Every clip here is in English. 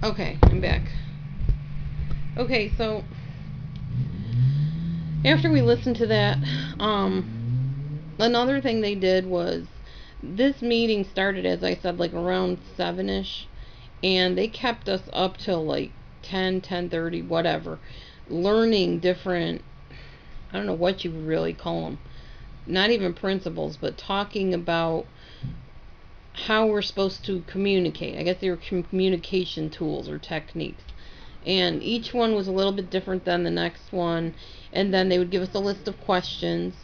Okay, I'm back. Okay, so after we listened to that, another thing they did was this meeting started, as I said, like around 7ish, and they kept us up till like 10:30, whatever, learning different, I don't know what you would really call them, not even principles, but talking about how we're supposed to communicate. I guess they were communication tools or techniques. And each one was a little bit different than the next one. And then they would give us a list of questions.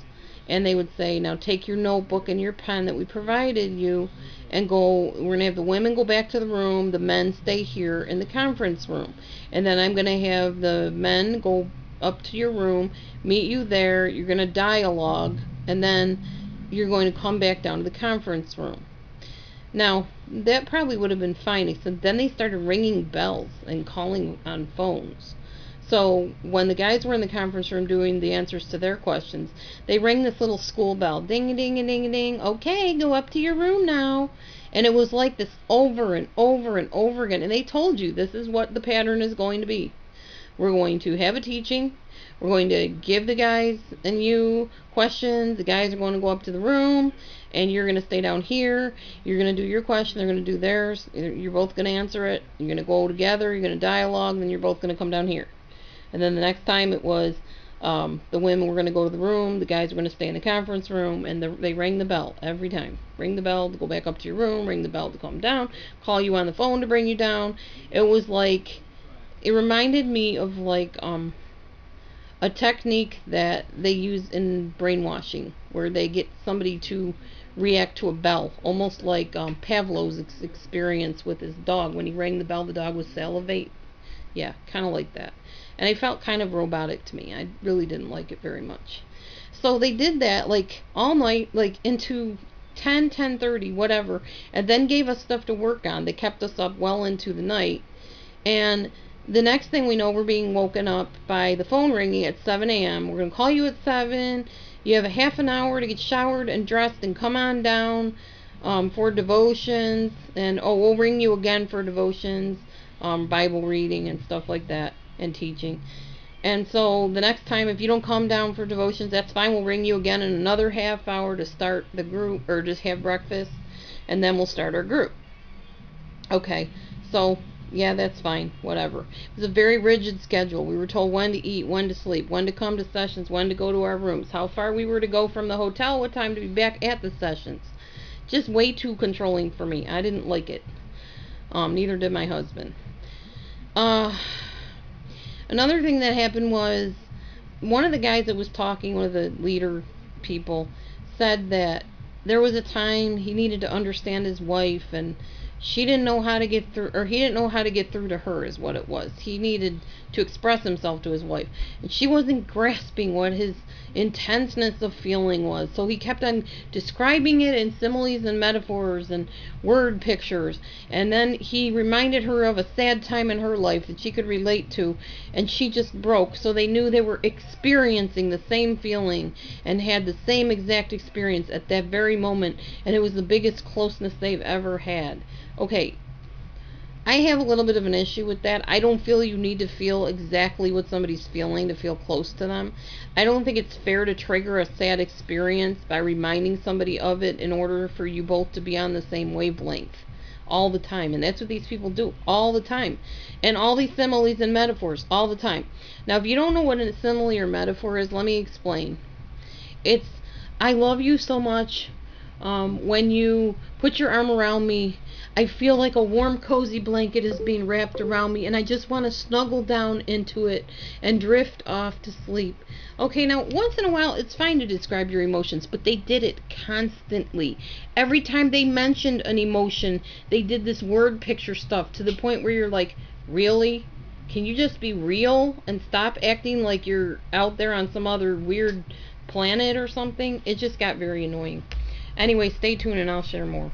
And they would say, now take your notebook and your pen that we provided you and go. We're going to have the women go back to the room, the men stay here in the conference room. And then I'm going to have the men go up to your room, meet you there. You're going to dialogue. And then you're going to come back down to the conference room. Now, that probably would have been fine, except then they started ringing bells and calling on phones. So when the guys were in the conference room doing the answers to their questions, they rang this little school bell. Ding, ding, ding, ding. Okay, go up to your room now. And it was like this over and over and over again. And they told you this is what the pattern is going to be. We're going to have a teaching. We're going to give the guys and you questions. The guys are going to go up to the room, and you're going to stay down here. You're going to do your question. They're going to do theirs. You're both going to answer it. You're going to go together. You're going to dialogue. Then you're both going to come down here. And then the next time it was the women were going to go to the room. The guys were going to stay in the conference room. And they rang the bell every time. Ring the bell to go back up to your room. Ring the bell to come down. Call you on the phone to bring you down. It was like, it reminded me of like a technique that they use in brainwashing, where they get somebody to react to a bell, almost like Pavlov's experience with his dog. When he rang the bell, the dog would salivate. Yeah, kind of like that. And it felt kind of robotic to me. I really didn't like it very much. So they did that like all night, like into 10:30, whatever, and then gave us stuff to work on. They kept us up well into the night. And the next thing we know, we're being woken up by the phone ringing at 7 a.m. We're going to call you at 7. You have a half an hour to get showered and dressed and come on down for devotions. And, we'll ring you again for devotions, Bible reading and stuff like that, and teaching. And so the next time, if you don't come down for devotions, that's fine. We'll ring you again in another half hour to start the group, or just have breakfast, and then we'll start our group. Okay, so yeah, that's fine, whatever. It was a very rigid schedule. We were told when to eat, when to sleep, when to come to sessions, when to go to our rooms, how far we were to go from the hotel, what time to be back at the sessions. Just way too controlling for me. I didn't like it. Neither did my husband. Another thing that happened was, one of the guys that was talking, one of the leader people, said that there was a time he needed to understand his wife, and she didn't know how to get through, or he didn't know how to get through to her, is what it was. He needed to express himself to his wife, and she wasn't grasping what his intenseness of feeling was. So he kept on describing it in similes and metaphors and word pictures, and then he reminded her of a sad time in her life that she could relate to, and she just broke. So they knew they were experiencing the same feeling and had the same exact experience at that very moment, and it was the biggest closeness they've ever had. Okay, I have a little bit of an issue with that. I don't feel you need to feel exactly what somebody's feeling to feel close to them. I don't think it's fair to trigger a sad experience by reminding somebody of it in order for you both to be on the same wavelength all the time. And that's what these people do all the time. And all these similes and metaphors all the time. Now, if you don't know what a simile or metaphor is, let me explain. It's, I love you so much. When you put your arm around me, I feel like a warm, cozy blanket is being wrapped around me, and I just want to snuggle down into it and drift off to sleep. Okay, now, once in a while, it's fine to describe your emotions, but they did it constantly. Every time they mentioned an emotion, they did this word picture stuff to the point where you're like, really? Can you just be real and stop acting like you're out there on some other weird planet or something? It just got very annoying. Anyway, stay tuned and I'll share more.